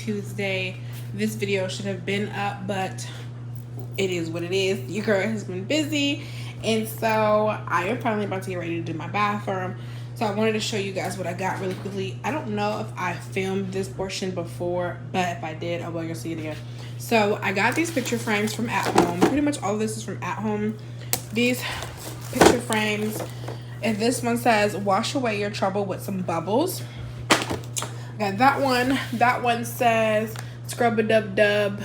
Tuesday. This video should have been up, but it is what it is. Your girl has been busy, and so I am finally about to get ready to do my bathroom. So I wanted to show you guys what I got really quickly. I don't know if I filmed this portion before, but if I did, I will go see it again. So I got these picture frames from At Home. Pretty much all of this is from At Home. These picture frames, and this one says wash away your trouble with some bubbles. I got that one. That one says scrub a dub dub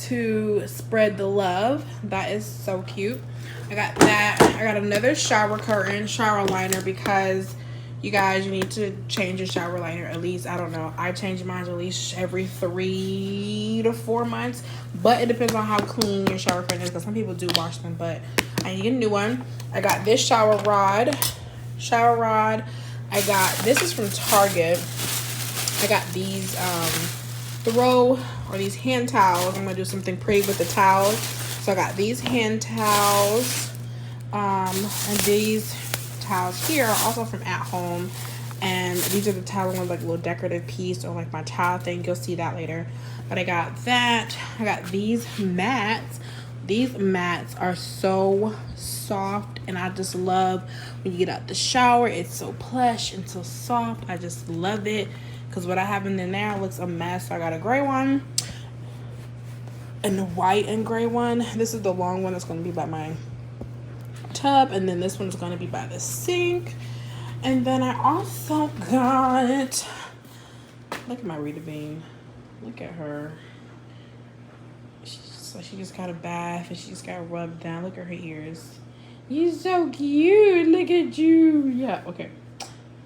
to spread the love. That is so cute. I got that. I got another shower curtain, shower liner, because you guys, you need to change your shower liner at least, I don't know, I change mine at least every 3 to 4 months, but it depends on how clean your shower curtain is, because some people do wash them, but I need a new one. I got this shower rod. I got, this is from Target. I got these these hand towels. I'm gonna do something pretty with the towels. So I got these hand towels, and these towels here are also from At Home, and these are the towels with like a little decorative piece or like my towel thing. You'll see that later. But I got that. I got these mats. These mats are so soft, and I just love when you get out the shower. It's so plush and so soft. I just love it, because what I have in there now looks a mess. So I got a gray one and a white and gray one. This is the long one that's going to be by my tub, and then this one's going to be by the sink. And then I also got, look at my Rita Bean. Look at her. She just got a bath and she just got rubbed down. Look at her ears. You're so cute. Look at you. Yeah, okay.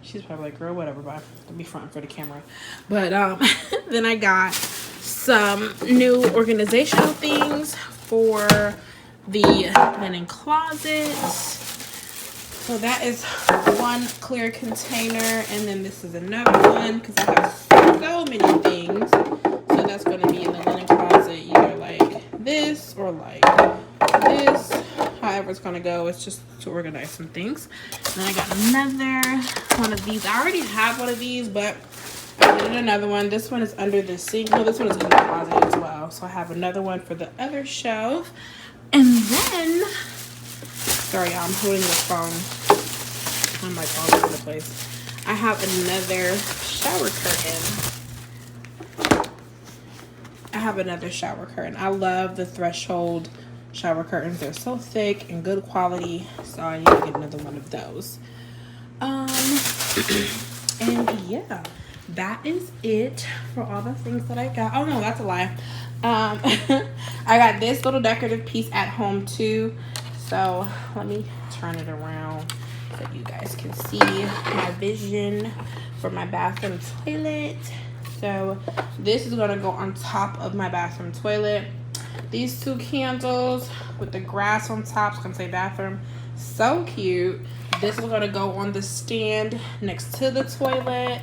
She's probably like, girl, whatever, bye. I'll be fronting for the camera. But then I got some new organizational things for the linen closet. So that is one clear container, and then this is another one, because I have so many things. So that's going to be in the linen closet, either like this or like this, however it's going to go. It's just to organize some things. And then I got another one of these. I already have one of these, but I did another one. This one is under the sink. No, this one is in the closet as well. So I have another one for the other shelf. And then, sorry, I'm holding the phone. I'm like all over the place. I have another shower curtain. I love the Threshold shower curtains. They're so thick and good quality. So I need to get another one of those. And yeah, that is it for all the things that I got. Oh no, that's a lie. I got this little decorative piece at home too. So let me turn it around so you guys can see my vision for my bathroom toilet. So this is gonna go on top of my bathroom toilet. These two candles with the grass on top, it's gonna say bathroom. So cute. This is gonna go on the stand next to the toilet.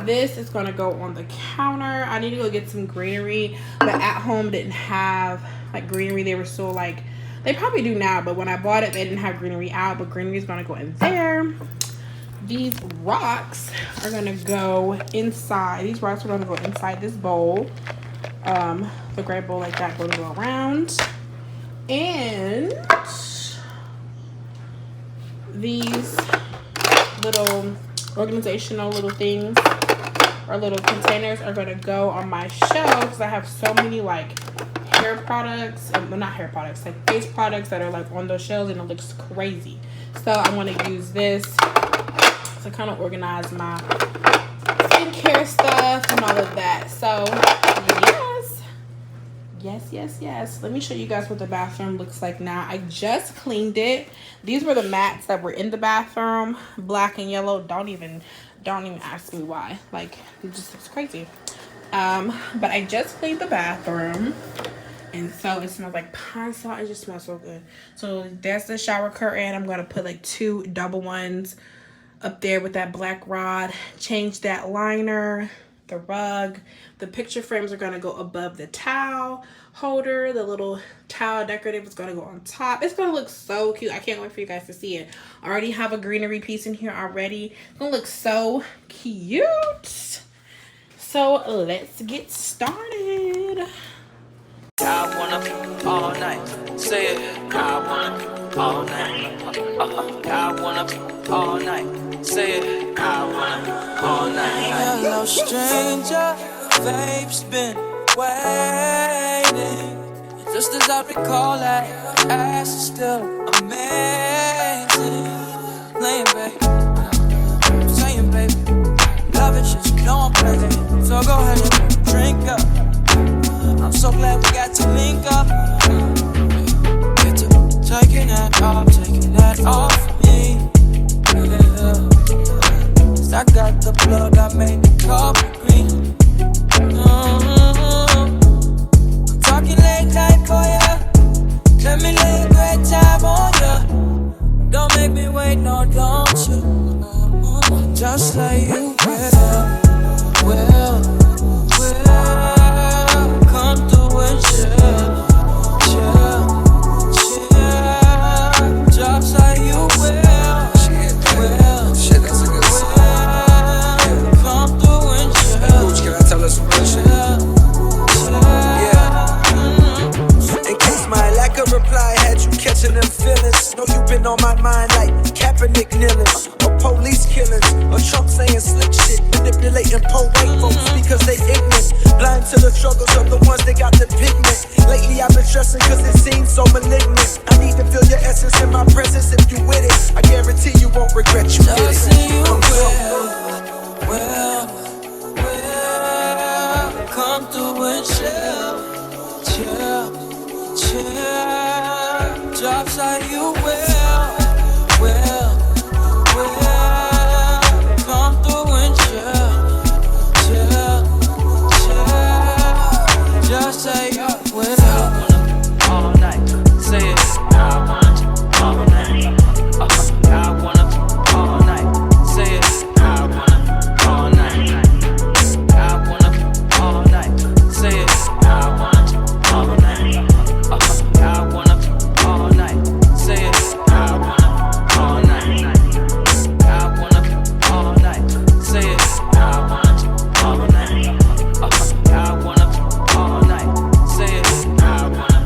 This is gonna go on the counter. I need to go get some greenery, but At Home didn't have like greenery. They were still like, they probably do now, but when I bought it, they didn't have greenery out, but greenery is gonna go in there. These rocks are gonna go inside. These rocks are gonna go inside this bowl. The gray bowl like that gonna go around. And these little organizational little things or little containers are gonna go on my shelf, because I have so many like hair products, well, not hair products, like face products that are like on those shelves, and it looks crazy. So I want to use this to kind of organize my skincare stuff and all of that. So yes. Let me show you guys what the bathroom looks like now. I just cleaned it. These were the mats that were in the bathroom, black and yellow. Don't even ask me why. Like, it just looks crazy. But I just cleaned the bathroom, and so it smells like pine salt. It just smells so good. So that's the shower curtain. I'm gonna put like 2 double ones up there with that black rod. Change that liner, the rug. The picture frames are gonna go above the towel holder. The little towel decorative is gonna go on top. It's gonna look so cute. I can't wait for you guys to see it. I already have a greenery piece in here already. It's gonna look so cute. So let's get started. I wanna all night. Say it. I wanna all night. I wanna all night. Say it. I wanna all night. Hello, stranger. Babe's been waiting. Just as I recall that ass is still amazing. Playing, baby. Saying, baby. Love it, shit, you know I'm crazy. So go ahead and drink up. I'm so glad we got to link up. Get to taking that off me. Yeah. 'Cause I got the plug, I made the coffee green. I'm talking late night for ya. Let me lay a great time on ya. Don't make me wait, no, don't you? Just like you will. Come through and chill. Just like you will. Shit, that's a good song. Come through and chill. Coach, can I tell us some real shit? Yeah. In case my lack of reply had you catching them feelings. Know you been on my mind like Kaepernick kneelings, or police killings, or Trump saying slick shit, manipulating poor white folks because they ignorant, blind to the struggles of the ones that got the pigment. Lately I've been stressing cause it seems so malignant. I need to feel your essence in my presence. If you with it, I guarantee you won't regret you did it. Just say you will come through and chill. Just like you will come through and chill. Just say you will. All night, say it. I want all night. I wanna all night. Say it. I wanna all night. I wanna all night. Say it. I want all night. I wanna all night. Say it. I wanna all night. I wanna all night. Say it. I want all night. I wanna all night. Say it. I wanna.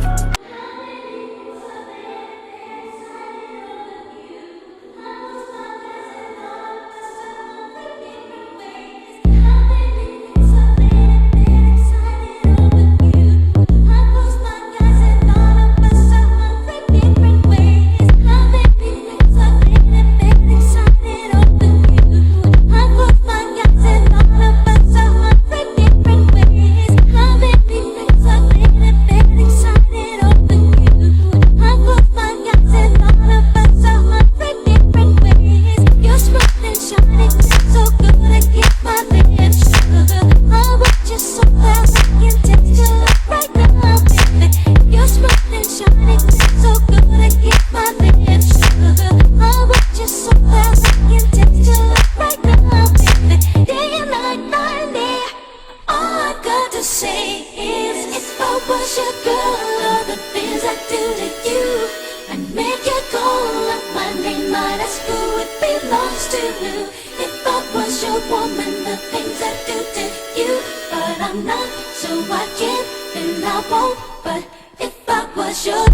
If I was your woman, the things I do to you, but I'm not, so I can't and I won't. But if I was your